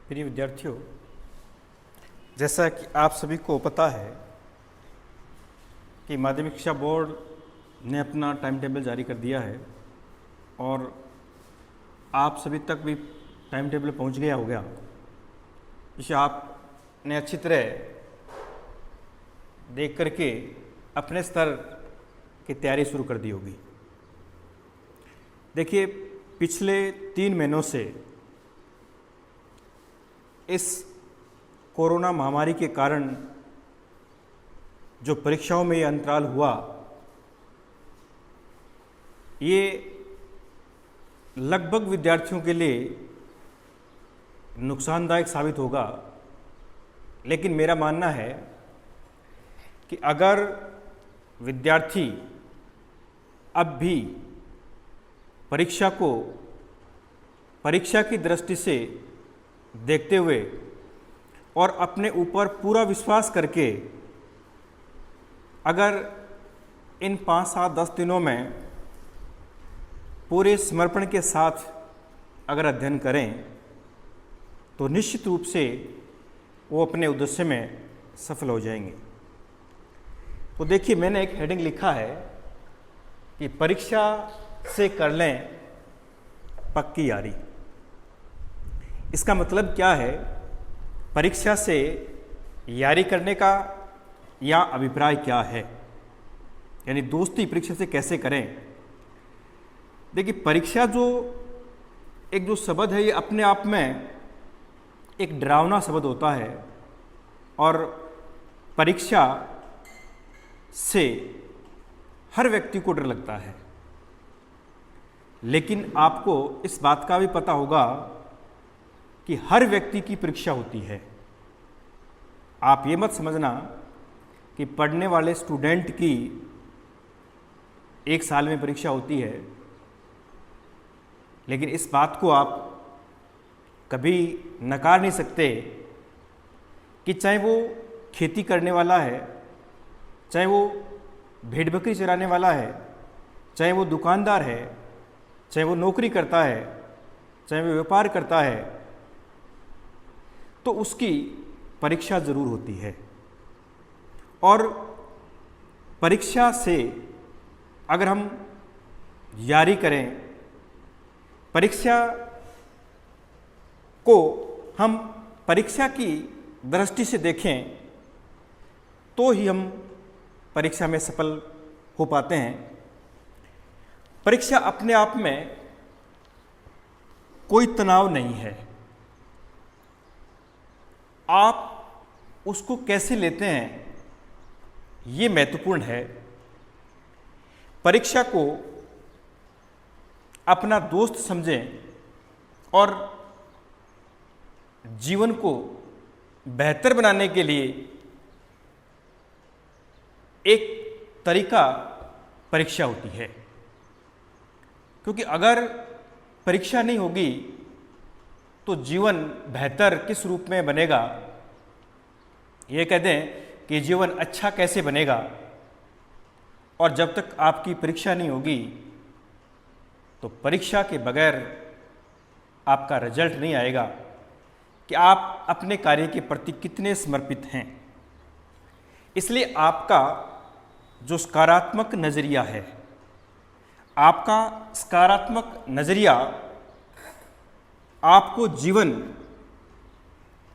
प्रिय विद्यार्थियों, जैसा कि आप सभी को पता है कि माध्यमिक शिक्षा बोर्ड ने अपना टाइम टेबल जारी कर दिया है और आप सभी तक भी टाइम टेबल पहुंच गया होगा, जिसे आपने अच्छी तरह देख करके अपने स्तर की तैयारी शुरू कर दी होगी। देखिए, पिछले 3 महीनों से इस कोरोना महामारी के कारण जो परीक्षाओं में ये अंतराल हुआ, ये लगभग विद्यार्थियों के लिए नुकसानदायक साबित होगा। लेकिन मेरा मानना है कि अगर विद्यार्थी अब भी परीक्षा को परीक्षा की दृष्टि से देखते हुए और अपने ऊपर पूरा विश्वास करके अगर इन 5, 7, 10 दिनों में पूरे समर्पण के साथ अगर अध्ययन करें तो निश्चित रूप से वो अपने उद्देश्य में सफल हो जाएंगे। तो देखिए, मैंने एक हेडिंग लिखा है कि परीक्षा से कर लें पक्की यारी। इसका मतलब क्या है? परीक्षा से यारी करने का या अभिप्राय क्या है, यानी दोस्ती परीक्षा से कैसे करें। देखिए, परीक्षा जो शब्द है, ये अपने आप में एक डरावना शब्द होता है और परीक्षा से हर व्यक्ति को डर लगता है। लेकिन आपको इस बात का भी पता होगा कि हर व्यक्ति की परीक्षा होती है। आप ये मत समझना कि पढ़ने वाले स्टूडेंट की 1 साल में परीक्षा होती है, लेकिन इस बात को आप कभी नकार नहीं सकते कि चाहे वो खेती करने वाला है, चाहे वो भेड़ बकरी चराने वाला है, चाहे वो दुकानदार है, चाहे वो नौकरी करता है, चाहे वो व्यापार करता है, तो उसकी परीक्षा जरूर होती है। और परीक्षा से अगर हम यारी करें, परीक्षा को हम परीक्षा की दृष्टि से देखें, तो ही हम परीक्षा में सफल हो पाते हैं। परीक्षा अपने आप में कोई तनाव नहीं है। आप उसको कैसे लेते हैं, ये महत्वपूर्ण है। परीक्षा को अपना दोस्त समझें और जीवन को बेहतर बनाने के लिए एक तरीका परीक्षा होती है। क्योंकि अगर परीक्षा नहीं होगी तो जीवन बेहतर किस रूप में बनेगा? ये कह दें कि जीवन अच्छा कैसे बनेगा? और जब तक आपकी परीक्षा नहीं होगी तो परीक्षा के बगैर आपका रिजल्ट नहीं आएगा कि आप अपने कार्य के प्रति कितने समर्पित हैं। इसलिए आपका जो सकारात्मक नज़रिया है, आपका सकारात्मक नज़रिया आपको जीवन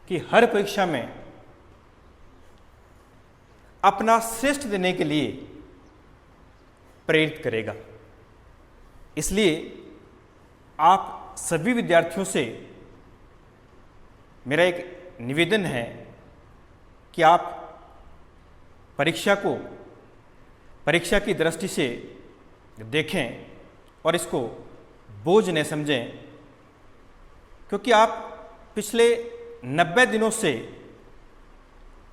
की हर परीक्षा में अपना श्रेष्ठ देने के लिए प्रेरित करेगा। इसलिए आप सभी विद्यार्थियों से मेरा एक निवेदन है कि आप परीक्षा को परीक्षा की दृष्टि से देखें और इसको बोझ न समझें, क्योंकि आप पिछले 90 दिनों से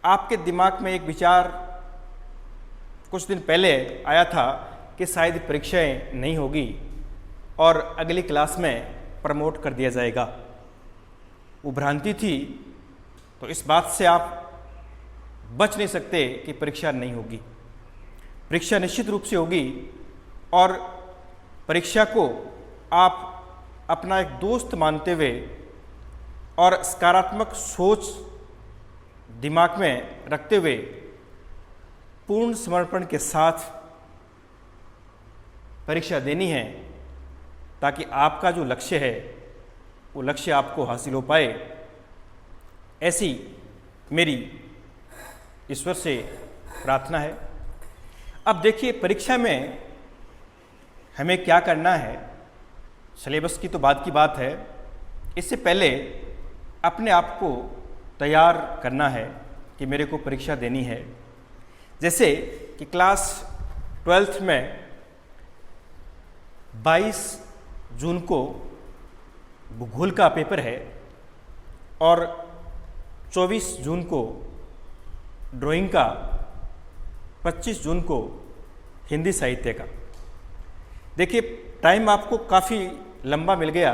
आपके दिमाग में एक विचार कुछ दिन पहले आया था कि शायद परीक्षाएं नहीं होगी और अगली क्लास में प्रमोट कर दिया जाएगा। वो भ्रांति थी। तो इस बात से आप बच नहीं सकते कि परीक्षा नहीं होगी। परीक्षा निश्चित रूप से होगी और परीक्षा को आप अपना एक दोस्त मानते हुए और सकारात्मक सोच दिमाग में रखते हुए पूर्ण समर्पण के साथ परीक्षा देनी है, ताकि आपका जो लक्ष्य है वो लक्ष्य आपको हासिल हो पाए। ऐसी मेरी ईश्वर से प्रार्थना है। अब देखिए, परीक्षा में हमें क्या करना है, सिलेबस की तो बाद की बात है। इससे पहले अपने आप को तैयार करना है कि मेरे को परीक्षा देनी है। जैसे कि क्लास 12th में 22 जून को भूगोल का पेपर है और 24 जून को ड्राइंग का, 25 जून को हिंदी साहित्य का। देखिए, टाइम आपको काफ़ी लंबा मिल गया,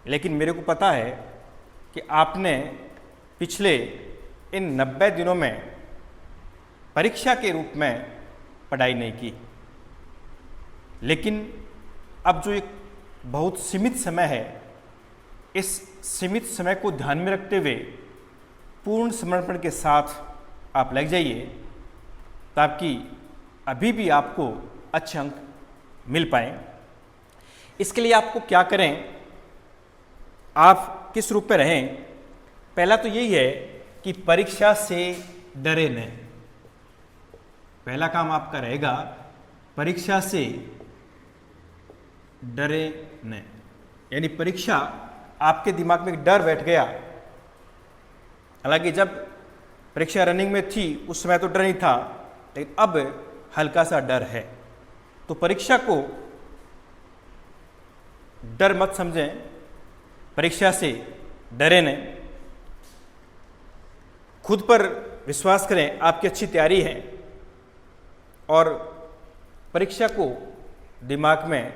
लेकिन मेरे को पता है कि आपने पिछले इन 90 दिनों में परीक्षा के रूप में पढ़ाई नहीं की। लेकिन अब जो एक बहुत सीमित समय है, इस सीमित समय को ध्यान में रखते हुए पूर्ण समर्पण के साथ आप लग जाइए, ताकि अभी भी आपको अच्छे अंक मिल पाए। इसके लिए आपको क्या करें, आप किस रूप में रहें। पहला तो यही है कि परीक्षा से डरे नहीं। पहला काम आपका रहेगा, परीक्षा से डरे नहीं। यानी परीक्षा, आपके दिमाग में एक डर बैठ गया। हालांकि जब परीक्षा रनिंग में थी उस समय तो डर नहीं था, लेकिन अब हल्का सा डर है। तो परीक्षा को डर मत समझें, परीक्षा से डरे नहीं। खुद पर विश्वास करें, आपकी अच्छी तैयारी है, और परीक्षा को दिमाग में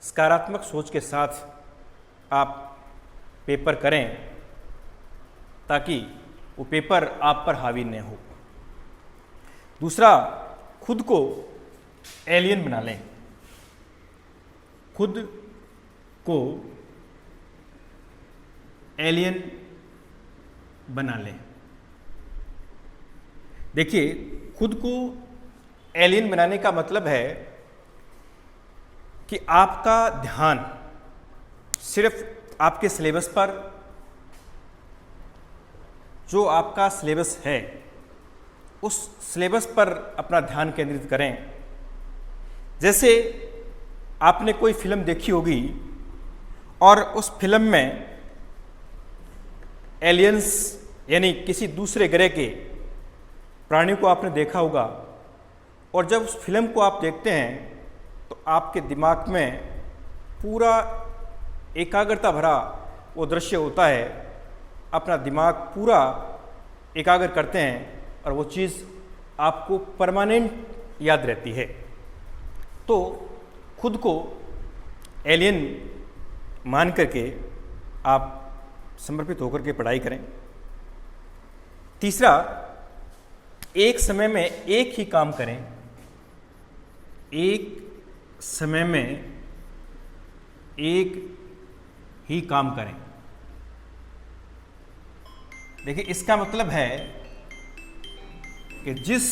सकारात्मक सोच के साथ आप पेपर करें, ताकि वो पेपर आप पर हावी न हो। दूसरा, खुद को एलियन बना लें। खुद को एलियन बना लें। देखिए, खुद को एलियन बनाने का मतलब है कि आपका ध्यान सिर्फ आपके सिलेबस पर, जो आपका सिलेबस है उस सिलेबस पर अपना ध्यान केंद्रित करें। जैसे आपने कोई फिल्म देखी होगी और उस फिल्म में एलियंस यानी किसी दूसरे ग्रह के प्राणी को आपने देखा होगा, और जब उस फिल्म को आप देखते हैं तो आपके दिमाग में पूरा एकाग्रता भरा वो दृश्य होता है। अपना दिमाग पूरा एकाग्र करते हैं और वो चीज़ आपको परमानेंट याद रहती है। तो खुद को एलियन मान करके आप समर्पित होकर के पढ़ाई करें। तीसरा, एक समय में एक ही काम करें। एक समय में एक ही काम करें। देखिए, इसका मतलब है कि जिस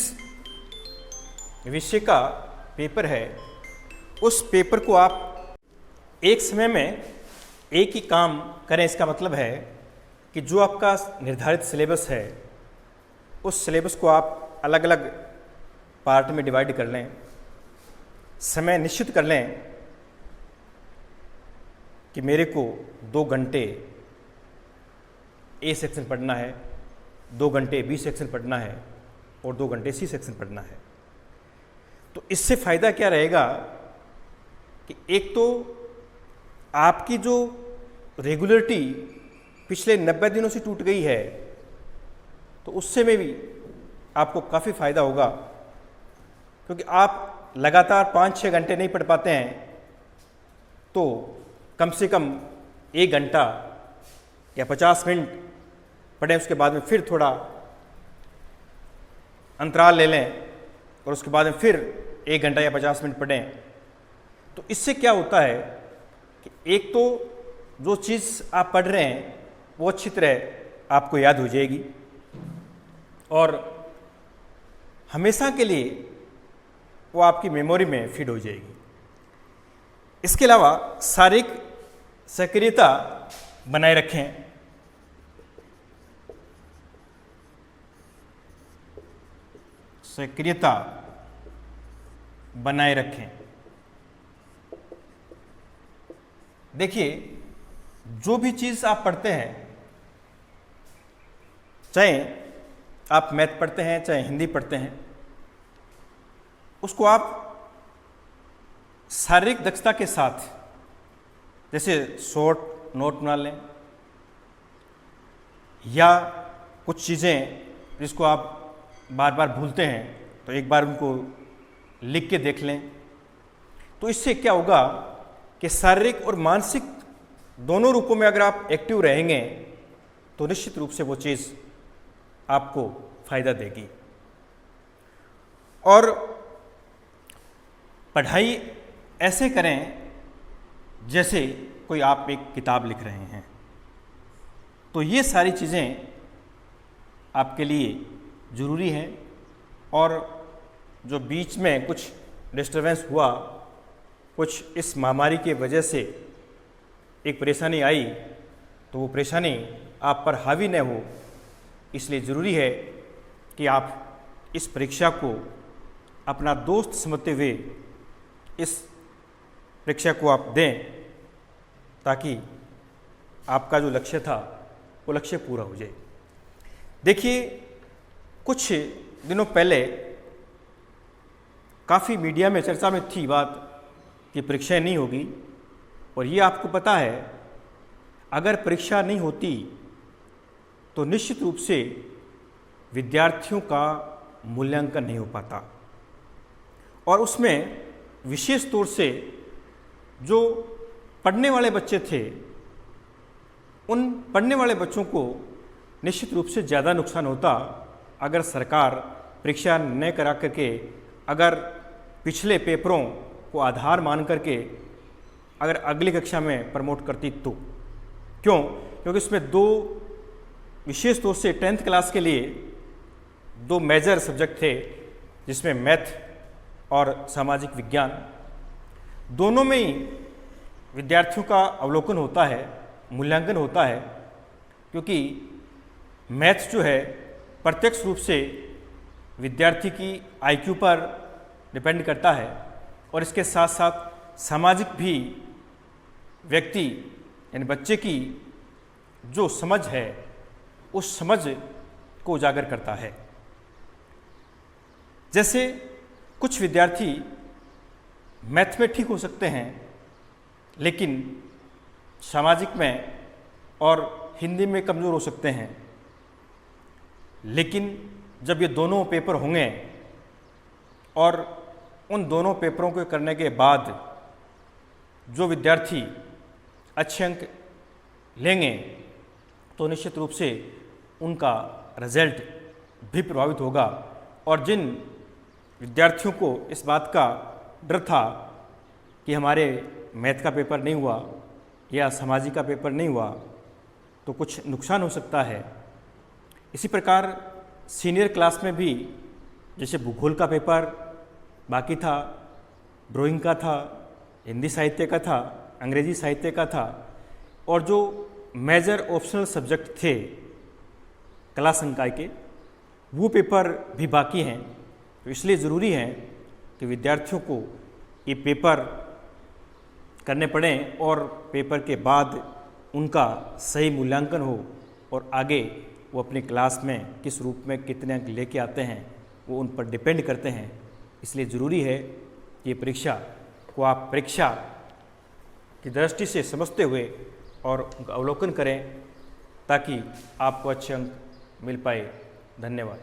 विषय का पेपर है उस पेपर को आप एक समय में एक ही काम करें। इसका मतलब है कि जो आपका निर्धारित सिलेबस है उस सिलेबस को आप अलग अलग पार्ट में डिवाइड कर लें। समय निश्चित कर लें कि मेरे को 2 घंटे ए सेक्शन पढ़ना है, 2 घंटे बी सेक्शन पढ़ना है और 2 घंटे सी सेक्शन पढ़ना है। तो इससे फ़ायदा क्या रहेगा कि एक तो आपकी जो रेगुलरिटी पिछले 90 दिनों से टूट गई है, तो उससे में भी आपको काफ़ी फ़ायदा होगा, क्योंकि आप लगातार 5-6 घंटे नहीं पढ़ पाते हैं। तो कम से कम 1 घंटा या 50 मिनट पढ़ें, उसके बाद में फिर थोड़ा अंतराल ले लें और उसके बाद में फिर 1 घंटा या 50 मिनट पढ़ें। तो इससे क्या होता है कि एक तो जो चीज़ आप पढ़ रहे हैं वो अच्छी तरह आपको याद हो जाएगी और हमेशा के लिए वो आपकी मेमोरी में फीड हो जाएगी। इसके अलावा शारीरिक सक्रियता बनाए रखें। सक्रियता बनाए रखें। देखिए, जो भी चीज़ आप पढ़ते हैं, चाहे आप मैथ पढ़ते हैं चाहे हिंदी पढ़ते हैं, उसको आप शारीरिक दक्षता के साथ, जैसे शॉर्ट नोट बना लें या कुछ चीज़ें जिसको आप बार बार भूलते हैं तो एक बार उनको लिख के देख लें। तो इससे क्या होगा कि शारीरिक और मानसिक दोनों रूपों में अगर आप एक्टिव रहेंगे तो निश्चित रूप से वो चीज़ आपको फायदा देगी। और पढ़ाई ऐसे करें जैसे कोई आप एक किताब लिख रहे हैं। तो ये सारी चीज़ें आपके लिए ज़रूरी हैं। और जो बीच में कुछ डिस्टर्बेंस हुआ, कुछ इस महामारी के वजह से एक परेशानी आई, तो वो परेशानी आप पर हावी न हो, इसलिए ज़रूरी है कि आप इस परीक्षा को अपना दोस्त समझते हुए इस परीक्षा को आप दें, ताकि आपका जो लक्ष्य था वो लक्ष्य पूरा हो जाए। देखिए, कुछ दिनों पहले काफ़ी मीडिया में चर्चा में थी बात कि परीक्षाएं नहीं होगी, और ये आपको पता है अगर परीक्षा नहीं होती तो निश्चित रूप से विद्यार्थियों का मूल्यांकन नहीं हो पाता। और उसमें विशेष तौर से जो पढ़ने वाले बच्चे थे, उन पढ़ने वाले बच्चों को निश्चित रूप से ज़्यादा नुकसान होता अगर सरकार परीक्षा न करा करके अगर पिछले पेपरों को आधार मान करके अगर अगली कक्षा में प्रमोट करती तो। क्यों? क्योंकि इसमें दो विशेष तौर से 10th क्लास के लिए दो मेजर सब्जेक्ट थे, जिसमें मैथ और सामाजिक विज्ञान। दोनों में ही विद्यार्थियों का अवलोकन होता है, मूल्यांकन होता है, क्योंकि मैथ जो है प्रत्यक्ष रूप से विद्यार्थी की IQ पर डिपेंड करता है, और इसके साथ साथ सामाजिक भी व्यक्ति यानी बच्चे की जो समझ है उस समझ को उजागर करता है। जैसे कुछ विद्यार्थी मैथ में ठीक हो सकते हैं, लेकिन सामाजिक में और हिंदी में कमज़ोर हो सकते हैं। लेकिन जब ये दोनों पेपर होंगे और उन दोनों पेपरों को करने के बाद जो विद्यार्थी अच्छे अंक लेंगे तो निश्चित रूप से उनका रिजल्ट भी प्रभावित होगा। और जिन विद्यार्थियों को इस बात का डर था कि हमारे मैथ का पेपर नहीं हुआ या सामाजिक का पेपर नहीं हुआ तो कुछ नुकसान हो सकता है, इसी प्रकार सीनियर क्लास में भी जैसे भूगोल का पेपर बाकी था, ड्राइंग का था, हिंदी साहित्य का था, अंग्रेजी साहित्य का था, और जो मेजर ऑप्शनल सब्जेक्ट थे कला संकाय के, वो पेपर भी बाकी हैं। तो इसलिए ज़रूरी है कि विद्यार्थियों को ये पेपर करने पड़ें और पेपर के बाद उनका सही मूल्यांकन हो और आगे वो अपनी क्लास में किस रूप में कितने अंक लेके आते हैं वो उन पर डिपेंड करते हैं। इसलिए ज़रूरी है कि ये परीक्षा को आप परीक्षा की दृष्टि से समझते हुए और उनका अवलोकन करें ताकि आपको अच्छे अंक मिल पाए। धन्यवाद।